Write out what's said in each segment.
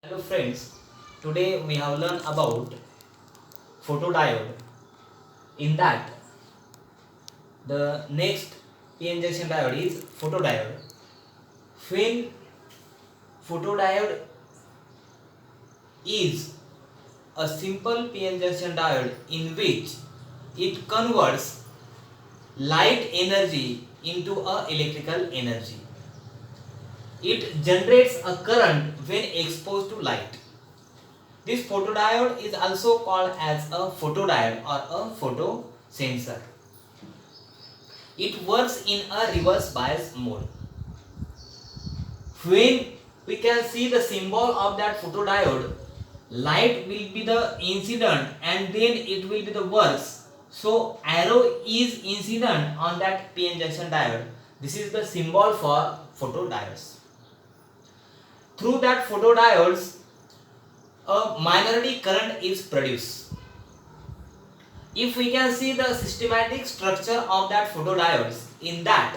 Hello friends, today we have learned about photodiode. In that, the next PN junction diode is photodiode. When photodiode is a simple PN junction diode in which it converts light energy into a electrical energy. It generates a current when exposed to light. This photodiode is also called as a photodiode or a photosensor. It works in a reverse bias mode. When we can see the symbol of that photodiode, light will be the incident and then it will be the works. So arrow is incident on that PN junction diode. This is the symbol for photodiodes. Through that photodiodes, a minority current is produced. If we can see the systematic structure of that photodiodes, in that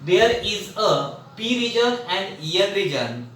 there is a P region and N region.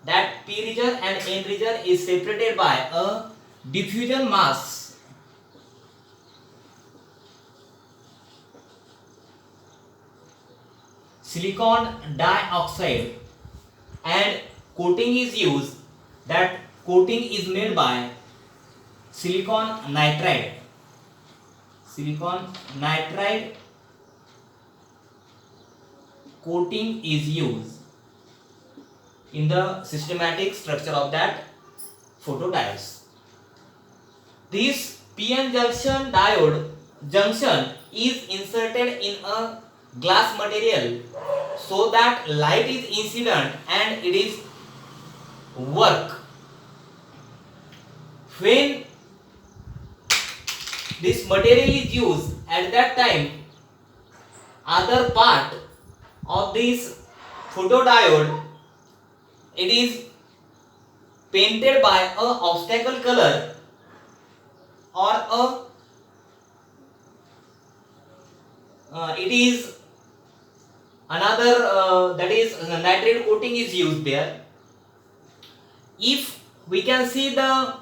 That P region and N region is separated by a diffusion mask. Silicon dioxide, and coating is used. That coating is made by silicon nitride. Silicon nitride coating is used in the systematic structure of that photodiodes. This PN junction diode junction is inserted in a glass material so that light is incident and it is work. When this material is used, at that time other part of this photodiode, it is painted by a obstacle color or it is another that is nitride coating is used there. If we can see the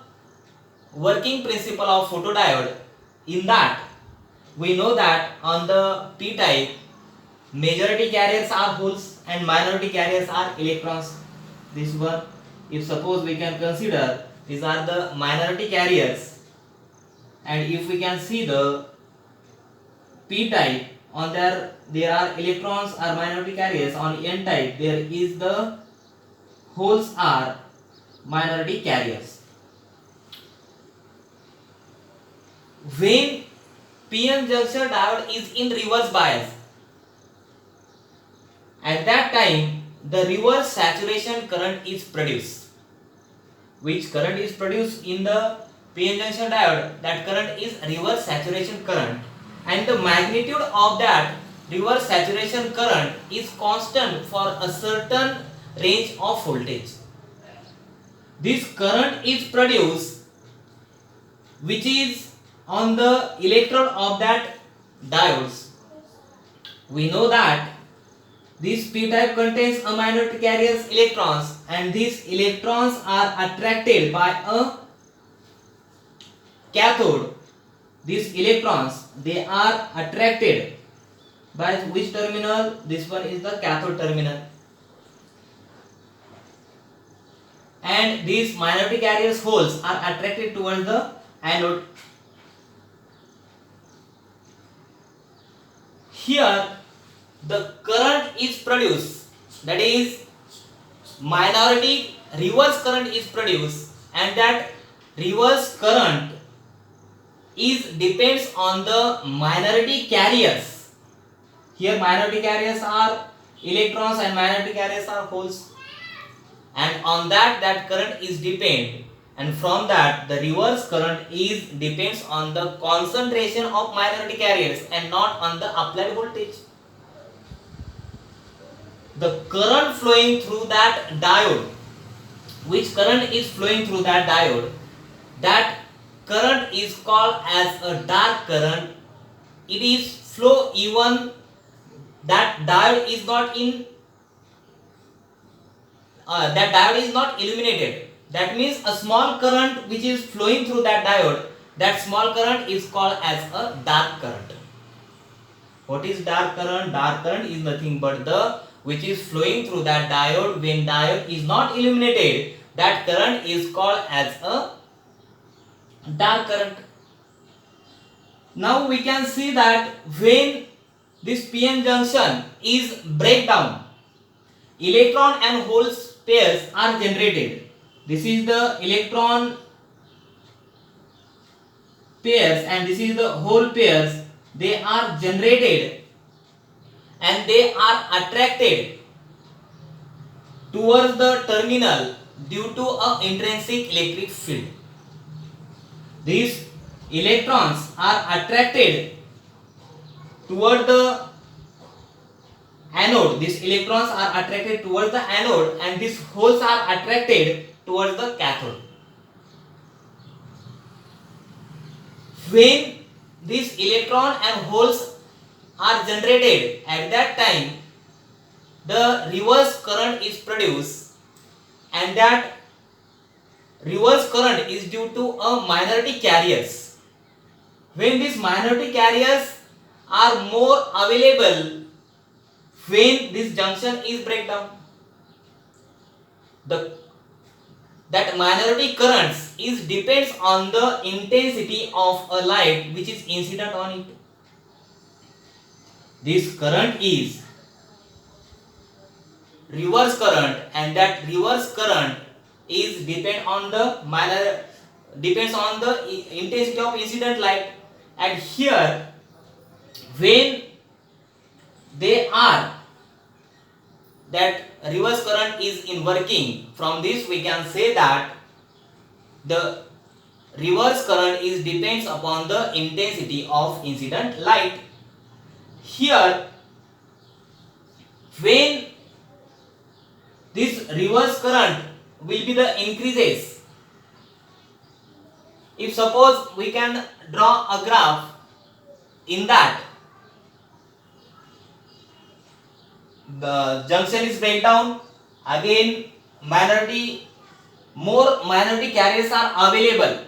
working principle of photodiode, in that we know that on the P type, majority carriers are holes and minority carriers are electrons. This one, if suppose we can consider these are the minority carriers, and if we can see the P type, on there are electrons are minority carriers. On N type there is the holes are minority carriers. When PN junction diode is in reverse bias, at that time the reverse saturation current is produced. Which current is produced in the PN junction diode? That current is reverse saturation current, and the magnitude of that reverse saturation current is constant for a certain range of voltage. This current is produced which is on the electrode of that diodes. We know that this P type contains a minority carriers electrons, and these electrons are attracted by a cathode. These electrons, they are attracted by which terminal? This one is the cathode terminal. And these minority carriers holes are attracted towards the anode. Here the current is produced, that is minority reverse current is produced, and that reverse current is depends on the minority carriers. Here minority carriers are electrons and minority carriers are holes, and on that current is depend, and from that the reverse current is depends on the concentration of minority carriers and not on the applied voltage. The current flowing through that diode, which current is flowing through that diode, that current is called as a dark current. It is flow even that diode is not in that diode is not illuminated. That means a small current which is flowing through that diode, that small current is called as a dark current. What is dark current? Dark current is nothing but the which is flowing through that diode when diode is not illuminated. That current is called as a dark current. Now we can see that when this PN junction is breakdown, electron and holes pairs are generated. This is the electron pairs and this is the hole pairs. They are generated and they are attracted towards the terminal due to an intrinsic electric field. These electrons are attracted toward the anode. These electrons are attracted towards the anode and these holes are attracted towards the cathode. When these electron and holes are generated, at that time the reverse current is produced, and that reverse current is due to a minority carriers. When these minority carriers are more available when this junction is breakdown, that minority currents is depends on the intensity of a light which is incident on it. This current is reverse current, and that reverse current is depends on the intensity of incident light. And here when they are that reverse current is in working, from this we can say that the reverse current is depends upon the intensity of incident light. Here when this reverse current will be the increases, if suppose we can draw a graph in that the junction is breakdown, again more minority carriers are available,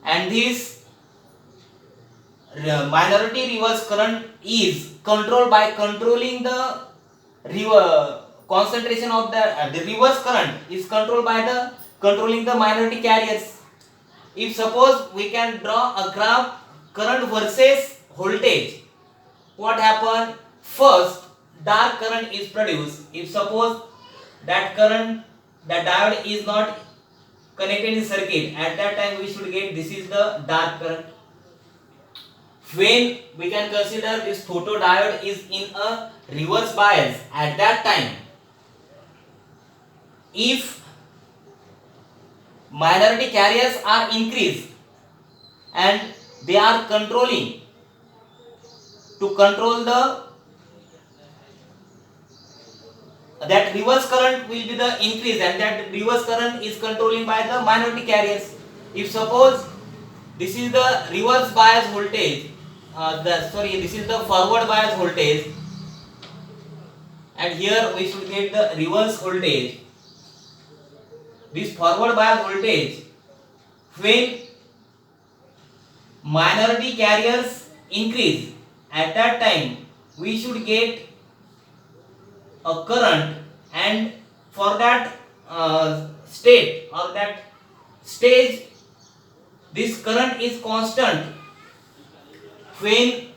and this minority reverse current is controlled by controlling the concentration of the reverse current is controlled by the controlling the minority carriers. If suppose we can draw a graph current versus voltage, what happen? First dark current is produced. If suppose that current, that diode is not connected in circuit, at that time we should get this is the dark current. When we can consider this photodiode is in a reverse bias, at that time if minority carriers are increased and they are controlling to control the that reverse current will be the increase, and that reverse current is controlling by the minority carriers. If suppose this is the reverse bias voltage, this is the forward bias voltage, and here we should get the reverse voltage. This forward bias voltage, when minority carriers increase, at that time we should get a current, and for that state or that stage this current is constant when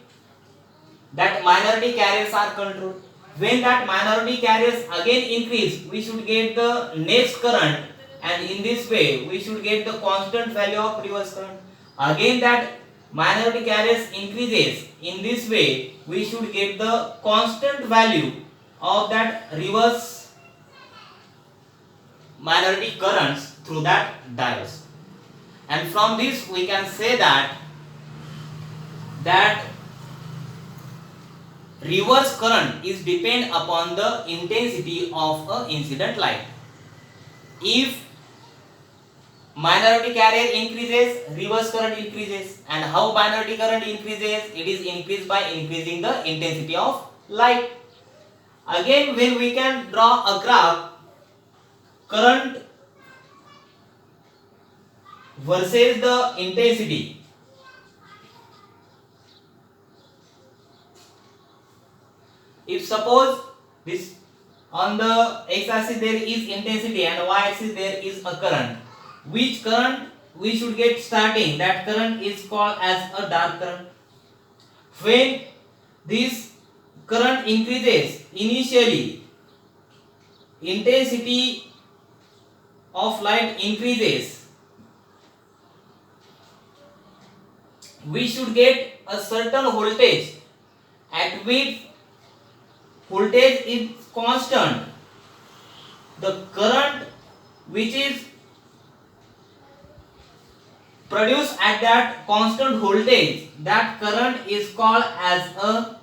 that minority carriers are controlled. When that minority carriers again increase, we should get the next current, and in this way we should get the constant value of reverse current. Again that minority carriers increases, in this way we should get the constant value of that reverse minority currents through that diodes. And from this we can say that reverse current is depend upon the intensity of a incident light. If minority carrier increases, reverse current increases. And how minority current increases? It is increased by increasing the intensity of light. Again, when we can draw a graph current versus the intensity. If suppose this on the x axis there is intensity and y axis there is a current, which current we should get starting? That current is called as a dark current. When this current increases, initially intensity of light increases, we should get a certain voltage at which voltage is constant. The current which is produced at that constant voltage, that current is called as a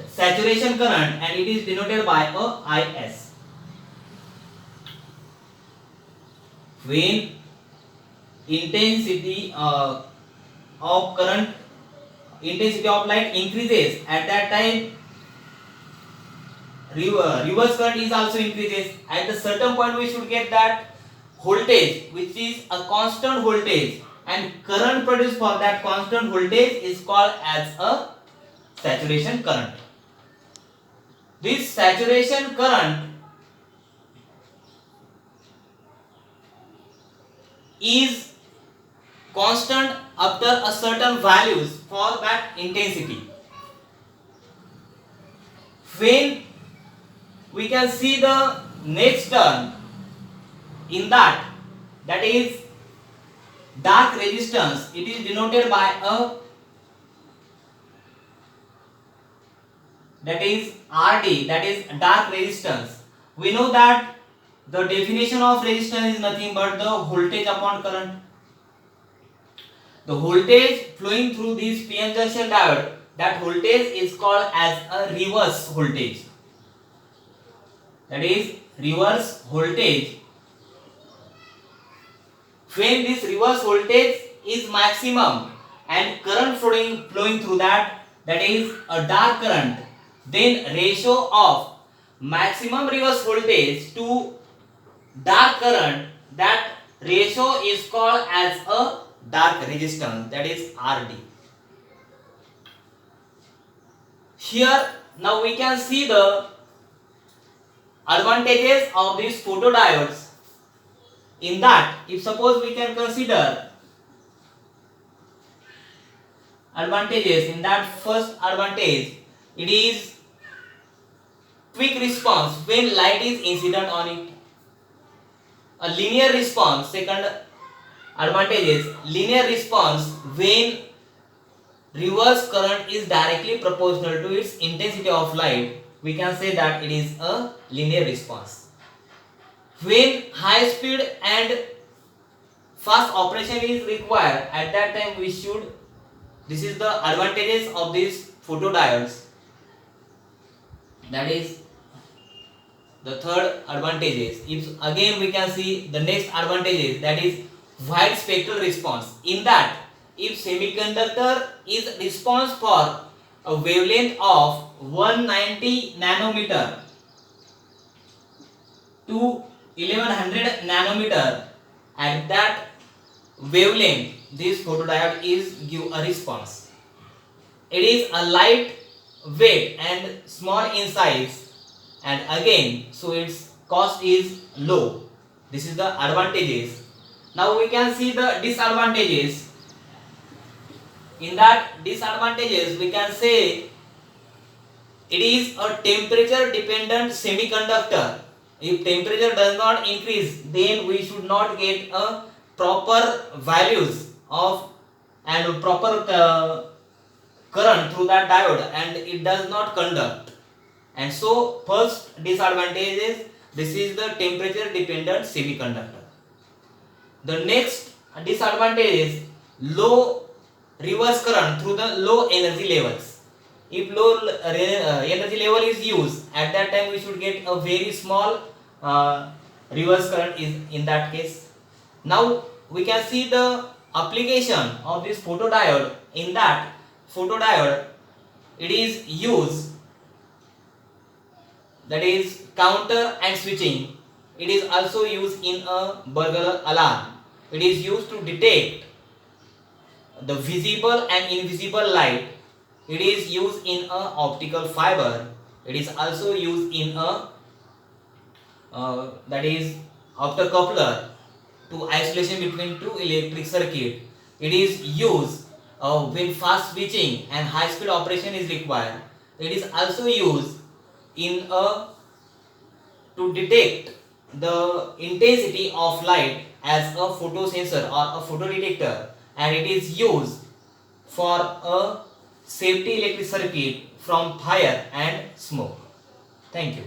saturation current and it is denoted by a Is. When intensity of current, intensity of light increases, at that time reverse current is also increases. At the certain point we should get that voltage which is a constant voltage, and current produced for that constant voltage is called as a saturation current. This saturation current is constant after a certain values for that intensity. When we can see the next term in that is dark resistance, it is denoted by a, that is RD, that is dark resistance. We know that the definition of resistance is nothing but the voltage upon current. The voltage flowing through this PN junction diode, that voltage is called as a reverse voltage. That is reverse voltage. When this reverse voltage is maximum and current flowing through that is a dark current, then ratio of maximum reverse voltage to dark current, that ratio is called as a dark resistance, that is RD. Here now we can see the advantages of these photodiodes. In that, if suppose we can consider advantages, in that first advantage, it is quick response when light is incident on it. A linear response, second advantage is linear response when reverse current is directly proportional to its intensity of light. We can say that it is a linear response. When high speed and fast operation is required, at that time we should, this is the advantages of these photodiodes. That is the third advantages. If again we can see the next advantages, that is wide spectral response. In that, if semiconductor is response for a wavelength of 190 nanometer to 1100 nanometer, at that wavelength this photodiode is give a response. It is a light weight and small in size, and again so its cost is low. This is the advantages. Now we can see the disadvantages. In that disadvantages we can say it is a temperature dependent semiconductor. If temperature does not increase, then we should not get a proper values of and proper current through that diode, and it does not conduct. And so first disadvantage is this is the temperature dependent semiconductor. The next disadvantage is low reverse current through the low energy levels. If low energy level is used, at that time we should get a very small reverse current is in that case. Now we can see the application of this photodiode. In that photodiode, it is used, that is counter and switching. It is also used in a burglar alarm. It is used to detect the visible and invisible light. It is used in a optical fiber. It is also used in a that is optocoupler to isolation between two electric circuit. It is used when fast switching and high speed operation is required. It is also used in a to detect the intensity of light as a photosensor or a photodetector, and it is used for a safety electric circuit from fire and smoke. Thank you.